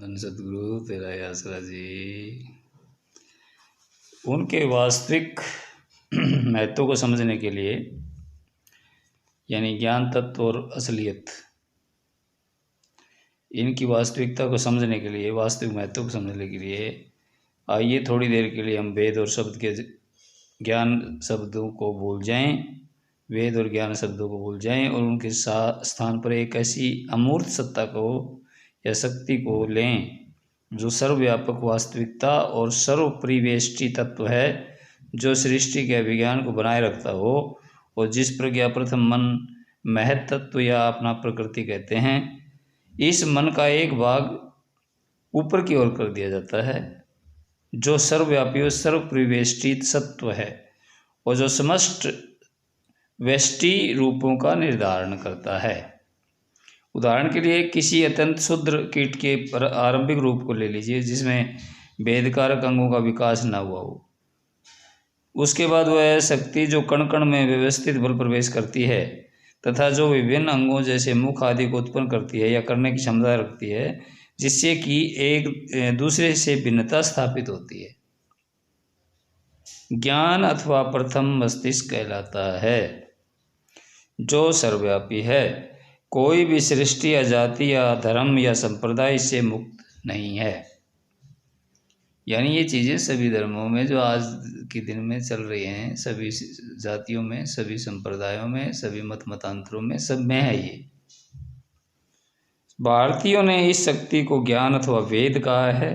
धन सदगुरु तेरा ही आसरा जी। उनके वास्तविक महत्व को समझने के लिए, यानी ज्ञान तत्व और असलियत, इनकी वास्तविकता को समझने के लिए, वास्तविक महत्व को समझने के लिए आइए थोड़ी देर के लिए हम वेद और शब्द के ज्ञान शब्दों को भूल जाएं, वेद और ज्ञान शब्दों को भूल जाएं और उनके स्थान पर एक ऐसी अमूर्त सत्ता को या शक्ति को लें जो सर्वव्यापक वास्तविकता और सर्वपरिवेष्टि तत्व है, जो सृष्टि के अभिज्ञान को बनाए रखता हो और जिस प्रज्ञा प्रथम मन महत तत्व या अपना प्रकृति कहते हैं। इस मन का एक भाग ऊपर की ओर कर दिया जाता है जो सर्वव्यापी और सर्वपरिवेष्टि सत्व है और जो समस्त व्यष्टि रूपों का निर्धारण करता है। उदाहरण के लिए किसी अत्यंत क्षुद्र कीट के आरंभिक रूप को ले लीजिए जिसमें भेदकारक अंगों का विकास न हुआ हो। उसके बाद वह शक्ति जो कण कण में व्यवस्थित बल प्रवेश करती है तथा जो विभिन्न अंगों जैसे मुख आदि को उत्पन्न करती है या करने की क्षमता रखती है, जिससे कि एक दूसरे से भिन्नता स्थापित होती है, ज्ञान अथवा प्रथम मस्तिष्क कहलाता है, जो सर्वव्यापी है। कोई भी सृष्टि या जाति या धर्म या संप्रदाय से मुक्त नहीं है। यानी ये चीज़ें सभी धर्मों में जो आज के दिन में चल रही हैं, सभी जातियों में, सभी संप्रदायों में, सभी मत मतांतरों में, सब में है। ये भारतीयों ने इस शक्ति को ज्ञान अथवा वेद कहा है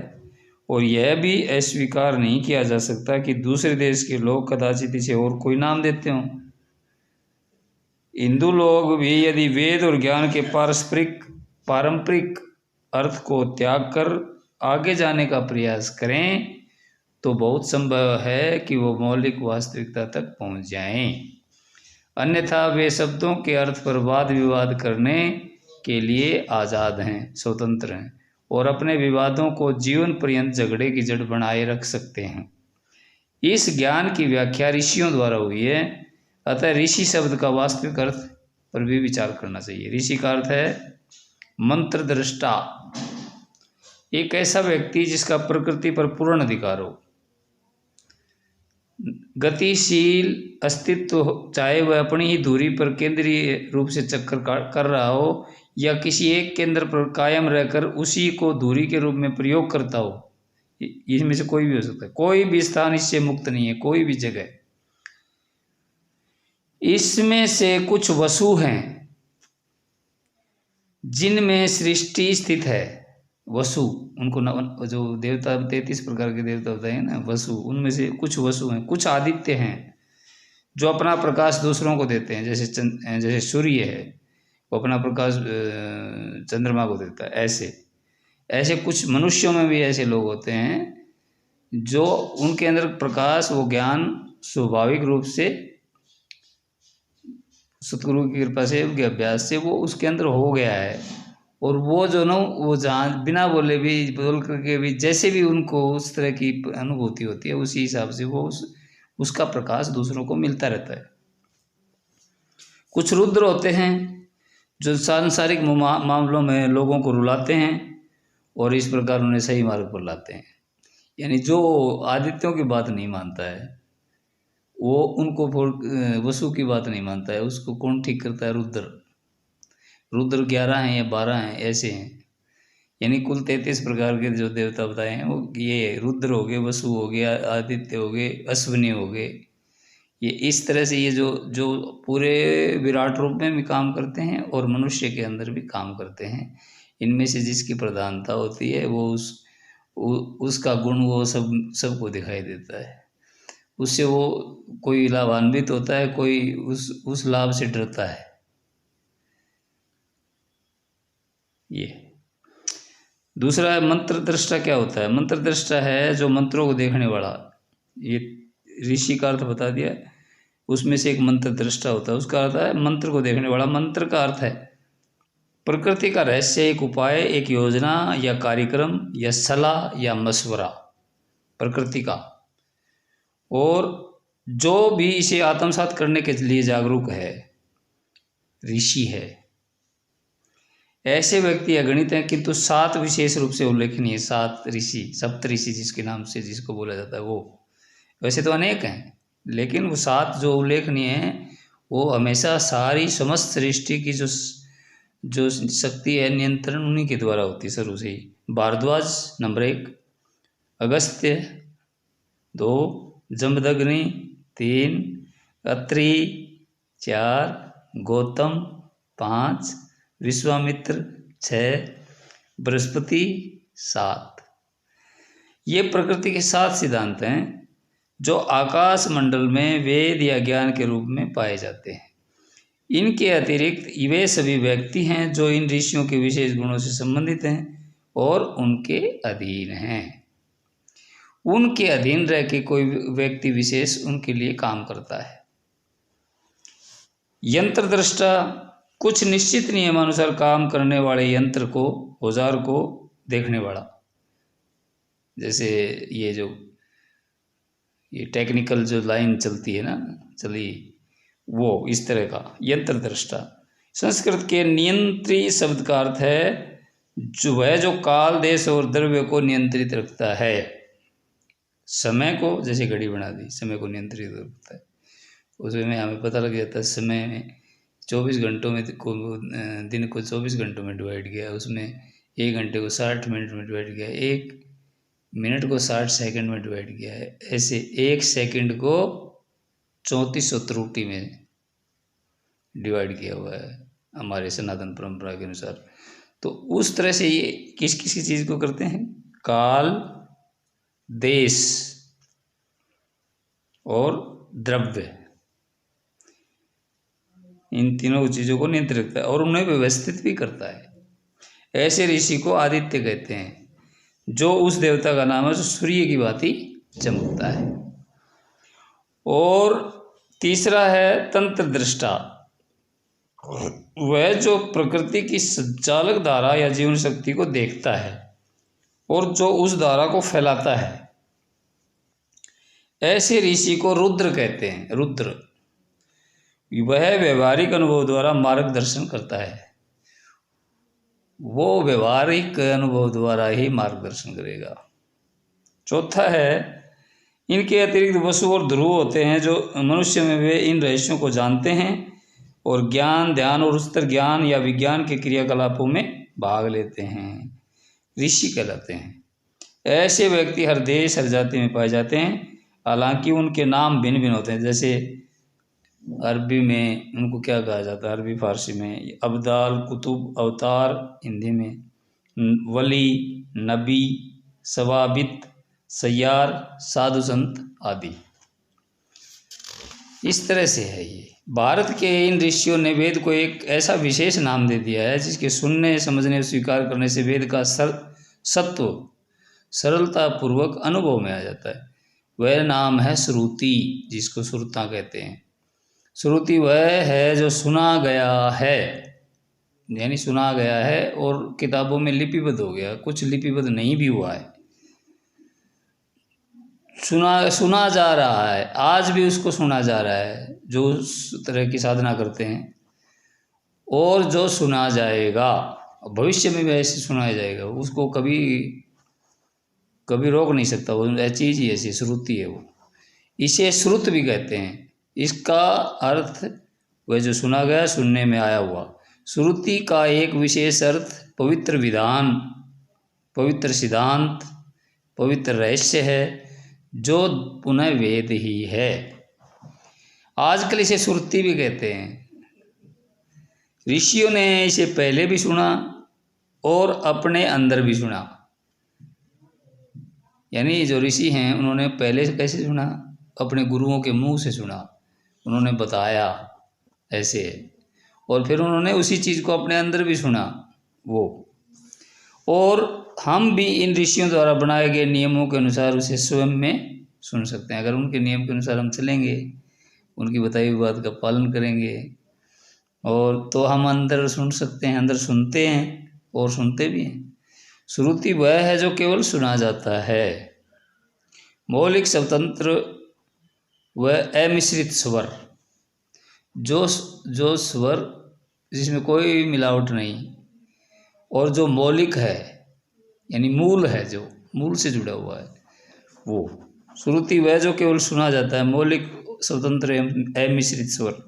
और यह भी अस्वीकार नहीं किया जा सकता कि दूसरे देश के लोग कदाचित इसे और कोई नाम देते हों। हिंदू लोग भी यदि वेद और ज्ञान के पारंपरिक अर्थ को त्याग कर आगे जाने का प्रयास करें तो बहुत संभव है कि वो मौलिक वास्तविकता तक पहुंच जाएं। अन्यथा वे शब्दों के अर्थ पर वाद विवाद करने के लिए आज़ाद हैं, स्वतंत्र हैं और अपने विवादों को जीवन पर्यंत झगड़े की जड़ बनाए रख सकते हैं। इस ज्ञान की व्याख्या ऋषियों द्वारा हुई है, अतः ऋषि शब्द का वास्तविक अर्थ पर भी विचार करना चाहिए। ऋषि का अर्थ है मंत्र दृष्टा, एक ऐसा व्यक्ति जिसका प्रकृति पर पूर्ण अधिकार हो, गतिशील अस्तित्व, चाहे वह अपनी ही दूरी पर केंद्रीय रूप से चक्कर कर रहा हो या किसी एक केंद्र पर कायम रहकर उसी को दूरी के रूप में प्रयोग करता हो। इसमें से कोई भी हो सकता है, कोई भी स्थान इससे मुक्त नहीं है, कोई भी जगह। इसमें से कुछ वसु हैं जिनमें सृष्टि स्थित है। वसु, उनको जो देवता 33 प्रकार के देवता होते हैं ना, वसु, उनमें से कुछ वसु हैं। कुछ आदित्य हैं जो अपना प्रकाश दूसरों को देते हैं, जैसे सूर्य है, वो अपना प्रकाश चंद्रमा को देता है। ऐसे कुछ मनुष्यों में भी ऐसे लोग होते हैं जो उनके अंदर प्रकाश, वो ज्ञान स्वाभाविक रूप से सतगुरु की कृपा से, उनके अभ्यास से वो उसके अंदर हो गया है और वो जो ना, वो जहाँ बिना बोले भी, बोल करके भी, जैसे भी उनको उस तरह की अनुभूति होती है उसी हिसाब से वो उसका प्रकाश दूसरों को मिलता रहता है। कुछ रुद्र होते हैं जो सांसारिक मामलों में लोगों को रुलाते हैं और इस प्रकार उन्हें सही मार्ग पर लाते हैं। यानी जो आदित्यों की बात नहीं मानता है वो उनको वसु की बात नहीं मानता है, उसको कौन ठीक करता है? रुद्र 11 हैं या 12 हैं, ऐसे हैं। यानी कुल 33 प्रकार के जो देवता बताए हैं वो ये रुद्र हो गए, वसु हो गया, आदित्य हो गए, अश्विनी हो गए। ये इस तरह से ये जो पूरे विराट रूप में भी काम करते हैं और मनुष्य के अंदर भी काम करते हैं। इनमें से जिसकी प्रधानता होती है वो उसका गुण वो सबको दिखाई देता है। उससे वो कोई लाभान्वित होता है, कोई उस लाभ से डरता है। ये दूसरा है मंत्र दृष्टा। क्या होता है? मंत्र दृष्टा है जो मंत्रों को देखने वाला। ये ऋषि का अर्थ बता दिया, उसमें से एक मंत्र दृष्टा होता है, उसका अर्थ है मंत्र को देखने वाला। मंत्र का अर्थ है प्रकृति का रहस्य, एक उपाय, एक योजना या कार्यक्रम या सलाह या मशवरा प्रकृति का, और जो भी इसे आत्मसात करने के लिए जागरूक है ऋषि है। ऐसे व्यक्ति अगणित हैं, किंतु 7 विशेष रूप से उल्लेखनीय, 7 ऋषि, सप्त ऋषि जिसके नाम से जिसको बोला जाता है वो। वैसे तो अनेक हैं, लेकिन वो 7 जो उल्लेखनीय हैं वो हमेशा सारी समस्त सृष्टि की जो शक्ति है, नियंत्रण उन्हीं के द्वारा होती है शुरू से ही। भारद्वाज नंबर 1, अगस्त्य 2, जमदग्नि 3, अत्रि 4, गौतम 5, विश्वामित्र 6, बृहस्पति 7। ये प्रकृति के 7 सिद्धांत हैं जो आकाश मंडल में वेद या ज्ञान के रूप में पाए जाते हैं। इनके अतिरिक्त वे सभी व्यक्ति हैं जो इन ऋषियों के विशेष गुणों से संबंधित हैं और उनके अधीन हैं। उनके अधीन रह के कोई व्यक्ति विशेष उनके लिए काम करता है। यंत्र दृष्टा, कुछ निश्चित नियमानुसार काम करने वाले यंत्र को, औजार को देखने वाला। जैसे ये टेक्निकल जो लाइन चलती है ना, चली वो इस तरह का यंत्र दृष्टा। संस्कृत के नियंत्री शब्द का अर्थ है जो काल, देश और द्रव्य को नियंत्रित रखता है। समय को, जैसे घड़ी बना दी, समय को नियंत्रित रखता है। उसमें हमें पता लग जाता है समय में 24 घंटों में दिन को 24 घंटों में डिवाइड किया, उसमें 1 घंटे को 60 मिनट में डिवाइड किया, 1 मिनट को 60 सेकंड में डिवाइड किया है। ऐसे 1 सेकंड को 3400 त्रुटि में डिवाइड किया हुआ है हमारे सनातन परंपरा के अनुसार। तो उस तरह से ये किस किस चीज़ को करते हैं? काल, देश और द्रव्य, इन तीनों चीज़ों को नियंत्रित रखता है और उन्हें व्यवस्थित भी करता है। ऐसे ऋषि को आदित्य कहते हैं, जो उस देवता का नाम है जो सूर्य की भांति चमकता है। और तीसरा है तंत्र दृष्टा, वह जो प्रकृति की संचालक धारा या जीवन शक्ति को देखता है और जो उस धारा को फैलाता है। ऐसे ऋषि को रुद्र कहते हैं। रुद्र वह व्यवहारिक अनुभव द्वारा मार्गदर्शन करता है, वो व्यवहारिक अनुभव द्वारा ही मार्गदर्शन करेगा। चौथा है, इनके अतिरिक्त वसु और ध्रुव होते हैं जो मनुष्य में वे इन रहस्यों को जानते हैं और ज्ञान, ध्यान और उच्चतर ज्ञान या विज्ञान के क्रियाकलापों में भाग लेते हैं, ऋषि कहलाते हैं। ऐसे व्यक्ति हर देश, हर जाति में पाए जाते हैं, हालांकि उनके नाम भिन्न भिन्न होते हैं। जैसे अरबी में उनको क्या कहा जाता है, अरबी फारसी में अब्दाल, कुतुब, अवतार, हिंदी में वली, नबी, सवाबित, सय्यार, साधु संत आदि। इस तरह से है ये। भारत के इन ऋषियों ने वेद को एक ऐसा विशेष नाम दे दिया है जिसके सुनने, समझने और स्वीकार करने से वेद का सत्व सरलता पूर्वक अनुभव में आ जाता है। वह नाम है श्रुति, जिसको श्रुता कहते हैं। श्रुति वह है जो सुना गया है, यानी सुना गया है और किताबों में लिपिबद्ध हो गया, कुछ लिपिबद्ध नहीं भी हुआ है, सुना जा रहा है, आज भी उसको सुना जा रहा है, जो उस तरह की साधना करते हैं, और जो सुना जाएगा भविष्य में भी ऐसे सुनाया जाएगा, उसको कभी कभी रोक नहीं सकता, वो चीज़ ही ऐसी श्रुति है वो। इसे श्रुत भी कहते हैं। इसका अर्थ वह जो सुना गया, सुनने में आया हुआ। श्रुति का एक विशेष अर्थ पवित्र विधान, पवित्र सिद्धांत, पवित्र रहस्य है, जो पुनः वेद ही है। आजकल इसे श्रुति भी कहते हैं। ऋषियों ने इसे पहले भी सुना और अपने अंदर भी सुना, यानी जो ऋषि हैं उन्होंने पहले कैसे सुना? अपने गुरुओं के मुंह से सुना, उन्होंने बताया ऐसे, और फिर उन्होंने उसी चीज़ को अपने अंदर भी सुना वो। और हम भी इन ऋषियों द्वारा बनाए गए नियमों के अनुसार उसे स्वयं में सुन सकते हैं। अगर उनके नियम के अनुसार हम चलेंगे, उनकी बताई हुई बात का पालन करेंगे, और तो हम अंदर सुन सकते हैं, अंदर सुनते हैं और सुनते भी हैं। श्रुति वह है जो केवल सुना जाता है। मौलिक स्वतंत्र व अमिश्रित स्वर, जो स्वर जिसमें कोई मिलावट नहीं, और जो मौलिक है यानी मूल है, जो मूल से जुड़ा हुआ है वो। श्रुति वह जो केवल सुना जाता है, मौलिक स्वतंत्र एवं अमिश्रित स्वर।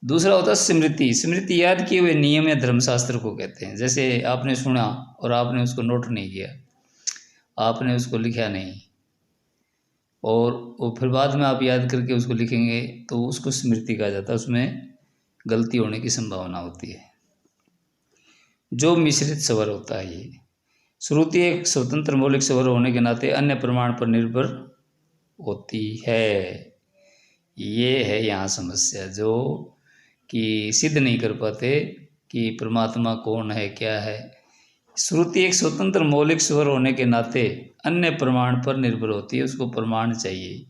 दूसरा होता है स्मृति। स्मृति याद किए हुए नियम या धर्मशास्त्र को कहते हैं। जैसे आपने सुना और आपने उसको नोट नहीं किया, आपने उसको लिखा नहीं, और वो फिर बाद में आप याद करके उसको लिखेंगे तो उसको स्मृति कहा जाता है। उसमें गलती होने की संभावना होती है। जो मिश्रित स्वर होता है ये। श्रुति एक स्वतंत्र मौलिक स्वर होने के नाते अन्य प्रमाण पर निर्भर होती है। ये है यहाँ समस्या, जो कि सिद्ध नहीं कर पाते कि परमात्मा कौन है, क्या है। श्रुति एक स्वतंत्र मौलिक स्वर होने के नाते अन्य प्रमाण पर निर्भर होती है। उसको प्रमाण चाहिए,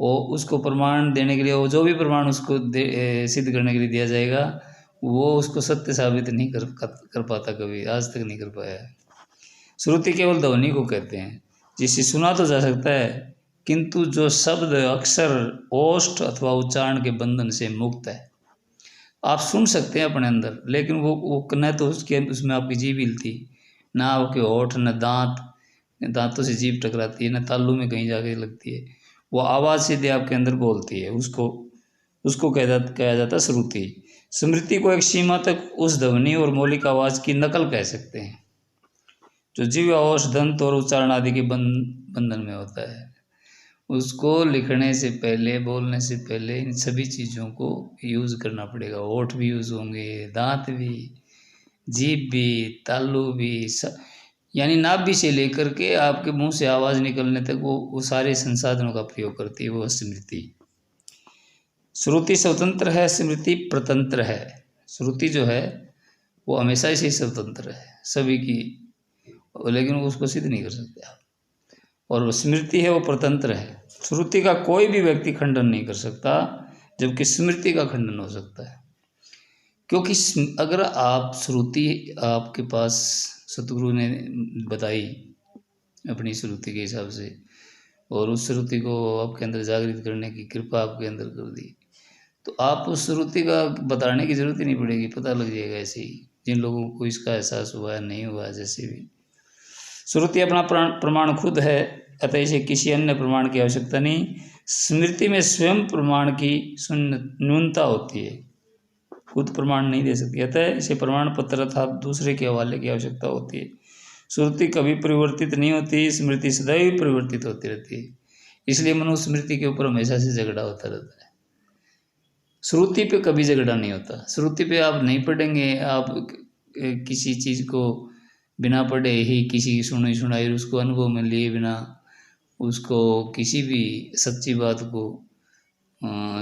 वो उसको प्रमाण देने के लिए, वो जो भी प्रमाण उसको सिद्ध करने के लिए दिया जाएगा वो उसको सत्य साबित नहीं कर पाता, कभी आज तक नहीं कर पाया है। श्रुति केवल ध्वनि को कहते हैं, जिसे सुना तो जा सकता है किंतु जो शब्द अक्षर ओष्ठ अथवा उच्चारण के बंधन से मुक्त है। आप सुन सकते हैं अपने अंदर, लेकिन वो न तो उसमें आपकी जीभ हिलती, ना आपके होठ, न दांतों से जीभ टकराती है, न तालू में कहीं जाके लगती है। वो आवाज़ सीधे आपके अंदर बोलती है। उसको कहा जाता है श्रुति। स्मृति को एक सीमा तक उस ध्वनि और मौलिक आवाज़ की नकल कह सकते हैं जो जीव, ओष्ठ, दंत और उच्चारण आदि के बंधन में होता है। उसको लिखने से पहले, बोलने से पहले इन सभी चीज़ों को यूज़ करना पड़ेगा। होठ भी यूज़ होंगे, दांत भी, जीभ भी, तालू भी, यानी नाभि से लेकर के आपके मुंह से आवाज़ निकलने तक वो सारे संसाधनों का प्रयोग करती है वो स्मृति। श्रुति स्वतंत्र है, स्मृति प्रतंत्र है। श्रुति जो है वो हमेशा से ही स्वतंत्र है सभी की, लेकिन उसको सिद्ध नहीं कर सकते आप। और स्मृति है वो प्रतंत्र है। श्रुति का कोई भी व्यक्ति खंडन नहीं कर सकता, जबकि स्मृति का खंडन हो सकता है। क्योंकि अगर आप श्रुति आपके पास सतगुरु ने बताई अपनी श्रुति के हिसाब से, और उस श्रुति को आपके अंदर जागृत करने की कृपा आपके अंदर कर दी, तो आप उस श्रुति का बताने की जरूरत ही नहीं पड़ेगी, पता लग जाएगा ऐसे ही। जिन लोगों को इसका एहसास हुआ है, नहीं हुआ, जैसे भी। श्रुति अपना प्रमाण खुद है, अतः इसे किसी अन्य प्रमाण की आवश्यकता नहीं। स्मृति में स्वयं प्रमाण की न्यूनता होती है, खुद प्रमाण नहीं दे सकती, अतः इसे प्रमाण पत्र अर्थात दूसरे के हवाले की आवश्यकता होती है। श्रुति कभी परिवर्तित नहीं होती, स्मृति सदैव परिवर्तित होती रहती है। इसलिए मनुष्य स्मृति के ऊपर हमेशा से झगड़ा होता रहता है। श्रुति पे कभी झगड़ा नहीं होता। श्रुति पे आप नहीं पढ़ेंगे, आप किसी चीज़ को बिना पढ़े ही, किसी की सुनी सुनाई उसको अनुभव में लिए बिना, उसको किसी भी सच्ची बात को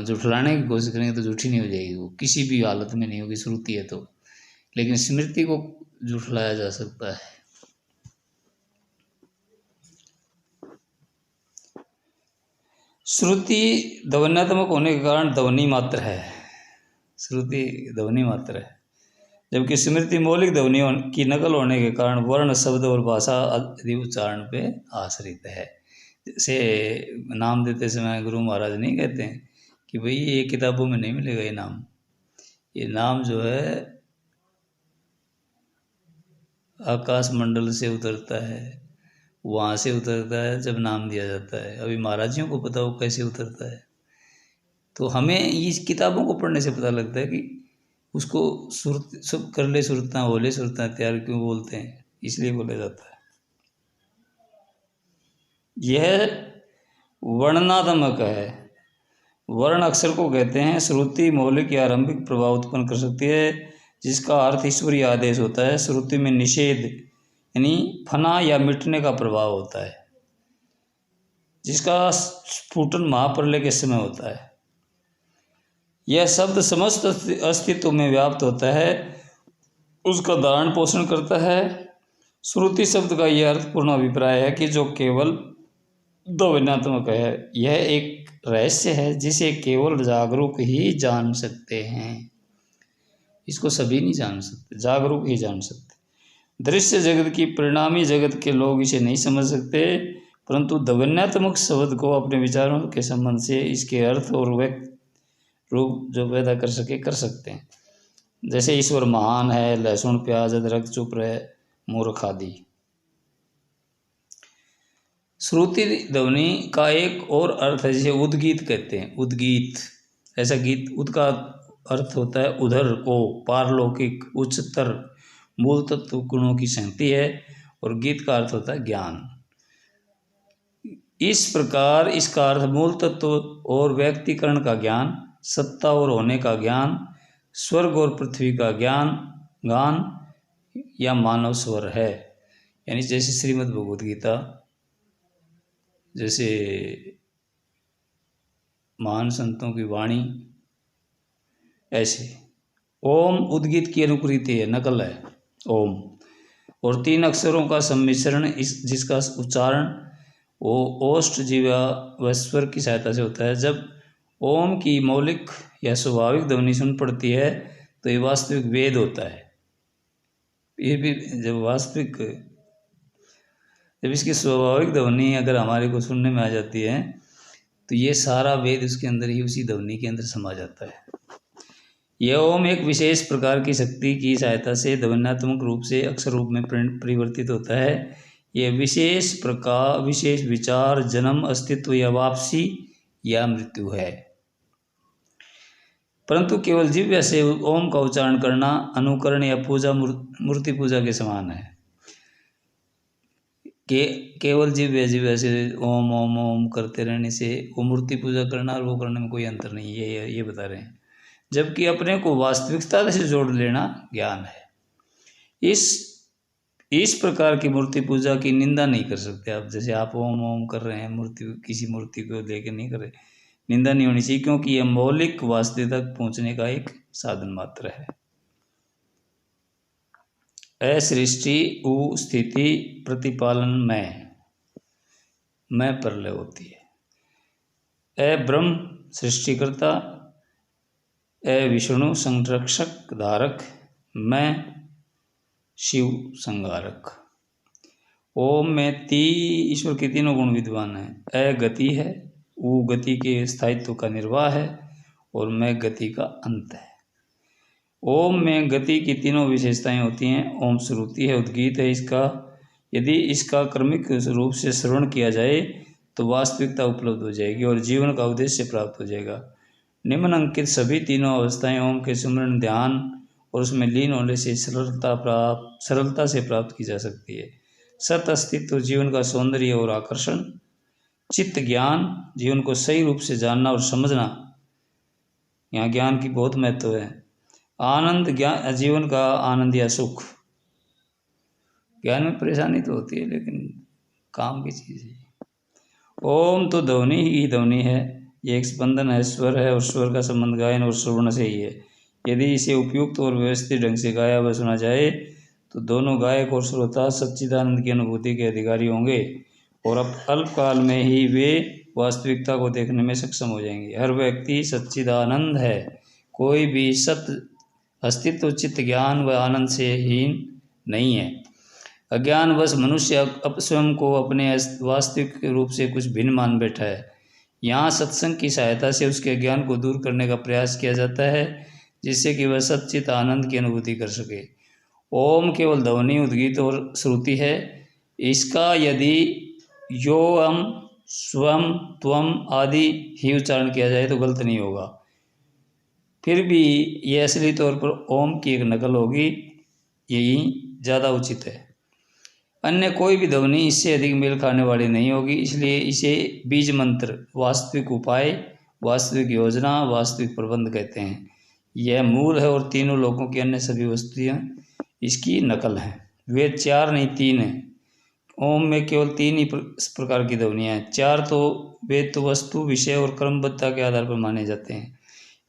झुठलाने की कोशिश करेंगे तो झूठी नहीं हो जाएगी, वो किसी भी हालत में नहीं होगी, श्रुति है तो। लेकिन स्मृति को झुठलाया जा सकता है। श्रुति ध्वन्यात्मक होने के कारण ध्वनि मात्र है। श्रुति ध्वनि मात्र है, जबकि स्मृति मौलिक ध्वनियों की नकल होने के कारण वर्ण, शब्द और भाषा आदि उच्चारण पे आश्रित है। जैसे नाम देते समय गुरु महाराज नहीं कहते हैं कि भाई ये किताबों में नहीं मिलेगा ये नाम जो है आकाश मंडल से उतरता है, वहाँ से उतरता है जब नाम दिया जाता है। अभी महाराजियों को पता हो कैसे उतरता है। तो हमें इस किताबों को पढ़ने से पता लगता है कि उसको सुरत सब कर ले सुरता होले सुरता तैयार क्यों बोलते हैं, इसलिए बोला जाता है। यह वर्णनात्मक है। वर्ण अक्षर को कहते हैं। श्रुति मौलिक या आरंभिक प्रभाव उत्पन्न कर सकती है जिसका अर्थ ईश्वरीय आदेश होता है। श्रुति में निषेध यानी फना या मिटने का प्रभाव होता है, जिसका स्फुटन महाप्रलय के समय होता है। यह शब्द समस्त अस्तित्व में व्याप्त होता है, उसका धारण पोषण करता है। श्रुति शब्द का यह अर्थपूर्ण अभिप्राय है कि जो केवल ध्वन्यात्मक है, यह एक रहस्य है जिसे केवल जागरूक ही जान सकते हैं। इसको सभी नहीं जान सकते, जागरूक ही जान सकते। दृश्य जगत की परिणामी जगत के लोग इसे नहीं समझ सकते, परंतु ध्वन्यात्मक शब्द को अपने विचारों के संबंध से इसके अर्थ और व्यक्त रूप जो पैदा कर सकते हैं। जैसे ईश्वर महान है, लहसुन प्याज अदरक चुप रहे, मूर्ख आदि। श्रुति ध्वनि का एक और अर्थ है, जिसे उद्गीत कहते हैं। उद्गीत, ऐसा गीत, उद का अर्थ होता है उधर को, पारलौकिक, उच्चतर, मूल तत्व गुणों की संगति है, और गीत का अर्थ होता है ज्ञान। इस प्रकार इसका अर्थ मूल तत्व और व्यक्तिकरण का ज्ञान, सत्ता और होने का ज्ञान, स्वर्ग और पृथ्वी का ज्ञान, गान या मानव स्वर है। यानी जैसे श्रीमद् भगवद गीता, जैसे महान संतों की वाणी, ऐसे ओम उद्गीत की अनुकृति है, नकल है ओम, और 3 अक्षरों का सम्मिश्रण, इस जिसका उच्चारण वो ओष्ठ जीवा व स्वर की सहायता से होता है। जब ओम की मौलिक या स्वाभाविक ध्वनि सुन पड़ती है तो ये वास्तविक वेद होता है। ये भी जब इसकी स्वाभाविक ध्वनि अगर हमारे को सुनने में आ जाती है तो ये सारा वेद उसके अंदर ही, उसी ध्वनि के अंदर समा जाता है। यह ओम एक विशेष प्रकार की शक्ति की सहायता से ध्वन्यात्मक रूप से अक्षर रूप में परिवर्तित होता है। यह विशेष प्रकार, विशेष विचार, जन्म, अस्तित्व या वापसी या मृत्यु है। परंतु केवल जिह्वा से ओम का उच्चारण करना अनुकरण या पूजा, मूर्ति पूजा के समान है। केवल जिह्वा से ओम ओम ओम करते रहने से वो मूर्ति पूजा करना और वो करने में कोई अंतर नहीं है, ये बता रहे हैं। जबकि अपने को वास्तविकता से जोड़ लेना ज्ञान है। इस प्रकार की मूर्ति पूजा की निंदा नहीं कर सकते आप। जैसे आप ओम ओम कर रहे हैं, किसी मूर्ति को लेके नहीं कर रहे, निंदा नहीं होनी चाहिए, क्योंकि यह मौलिक वास्तविकता तक पहुंचने का एक साधन मात्र है। असृष्टि उ स्थिति प्रतिपालन में प्रलय होती है। ब्रह्म सृष्टिकर्ता, विष्णु संरक्षक धारक, मैं शिव संहारक। ओम में ईश्वर के 3 गुण विद्वान हैं। गति है, उ गति के स्थायित्व का निर्वाह है, और मैं गति का अंत है। ओम में गति की 3 विशेषताएं होती हैं। ओम श्रुति है, उद्गीत है। यदि इसका क्रमिक रूप से श्रवण किया जाए तो वास्तविकता उपलब्ध हो जाएगी और जीवन का उद्देश्य प्राप्त हो जाएगा। निम्नलिखित सभी 3 अवस्थाएं ओम के सुमरण, ध्यान और उसमें लीन होने से सरलता से प्राप्त की जा सकती है। सत अस्तित्व, जीवन का सौंदर्य और आकर्षण। चित्त ज्ञान, जीवन को सही रूप से जानना और समझना, यहाँ ज्ञान की बहुत महत्व है। आनंद, ज्ञान जीवन का आनंद या सुख। ज्ञान में परेशानी तो होती है लेकिन काम की चीज़ है। ओम तो ध्वनि ही ध्वनि है, ये एक स्पंदन है, स्वर है, और स्वर का संबंध गायन और श्रवण से ही है। यदि इसे उपयुक्त और व्यवस्थित ढंग से गाया व सुना जाए तो दोनों गायक और श्रोता सच्चिदानंद की अनुभूति के अधिकारी होंगे और अब अल्पकाल में ही वे वास्तविकता को देखने में सक्षम हो जाएंगे। हर व्यक्ति सच्चिदानंद है, कोई भी सत अस्तित्व, चित्त, ज्ञान व आनंद से हीन नहीं है। अज्ञानवश मनुष्य अब स्वयं को अपने वास्तविक रूप से कुछ भिन्न मान बैठा है। यहाँ सत्संग की सहायता से उसके अज्ञान को दूर करने का प्रयास किया जाता है, जिससे कि वह सच्चित आनंद की अनुभूति कर सके। ओम केवल ध्वनि, उद्गीत और श्रुति है। इसका यदि यो अम, स्वम, त्वम आदि ही उच्चारण किया जाए तो गलत नहीं होगा। फिर भी यह असली तौर पर ओम की एक नकल होगी, यही ज़्यादा उचित है। अन्य कोई भी ध्वनि इससे अधिक मेल खाने वाली नहीं होगी, इसलिए इसे बीज मंत्र, वास्तविक उपाय, वास्तविक योजना, वास्तविक प्रबंध कहते हैं। यह मूल है और 3 लोकों की अन्य सभी वस्तुएं इसकी नकल हैं। वे 4 नहीं 3 हैं। ओम में केवल 3 ही प्रकार की ध्वनियाँ हैं। 4 तो वे तो वस्तु, विषय और क्रमबद्धता के आधार पर माने जाते हैं।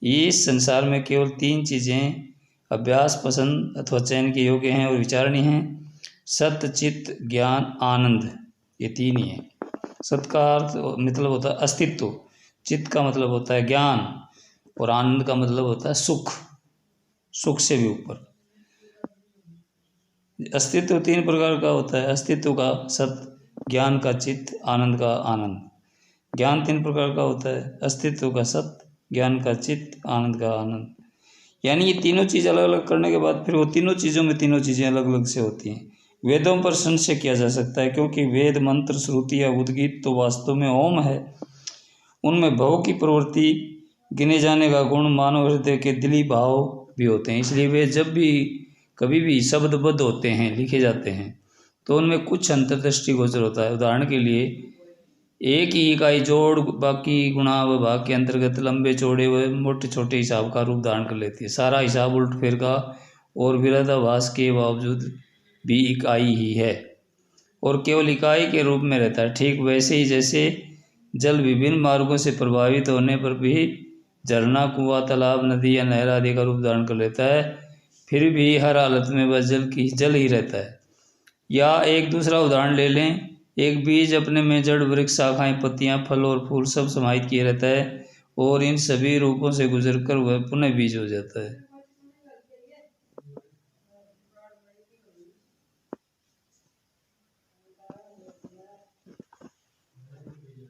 इस संसार में केवल 3 चीज़ें अभ्यास, पसंद अथवा चयन के योग्य हैं और विचारणीय हैं। सत्य, चित्त, ज्ञान, आनंद, ये 3 ही हैं। सत्य का अर्थ मतलब होता है अस्तित्व, चित्त का मतलब होता है ज्ञान, और आनंद का मतलब होता है सुख, सुख से भी ऊपर। अस्तित्व 3 प्रकार का होता है, अस्तित्व का सत्य, ज्ञान का चित्त, आनंद का आनंद। ज्ञान 3 प्रकार का होता है, अस्तित्व का सत्य, ज्ञान का चित्त, आनंद का आनंद। यानी ये तीनों चीज़ अलग अलग करने के बाद फिर वो तीनों चीज़ों में तीनों चीज़ें अलग अलग से होती हैं। वेदों पर संशय किया जा सकता है, क्योंकि वेद मंत्र श्रुति या उद्गीत तो वास्तव में ओम है। उनमें भव की प्रवृत्ति, गिने जाने का गुण, मानव हृदय के दिली भाव भी होते हैं। इसलिए वे जब भी कभी भी शब्दबद्ध होते हैं, लिखे जाते हैं, तो उनमें कुछ अंतर्दृष्टि गोचर होता है। उदाहरण के लिए एक ही इकाई जोड़ बाकी गुणा व भाग के अंतर्गत लंबे चौड़े व मोटे छोटे हिसाब का रूप धारण कर लेती है। सारा हिसाब उल्ट फेर का और विरोधाभास के बावजूद भी इकाई ही है और केवल इकाई के रूप में रहता है। ठीक वैसे ही जैसे जल विभिन्न मार्गों से प्रभावित होने पर भी झरना, कुआं, तालाब, नदी या नहर आदि का रूप धारण कर लेता है, फिर भी हर हालत में वह जल ही रहता है। या एक दूसरा उदाहरण ले लें, एक बीज अपने में जड़, वृक्ष, शाखाएं, पत्तियां, फल और फूल सब समाहित किए रहता है और इन सभी रूपों से गुजरकर वह पुनः बीज हो जाता है।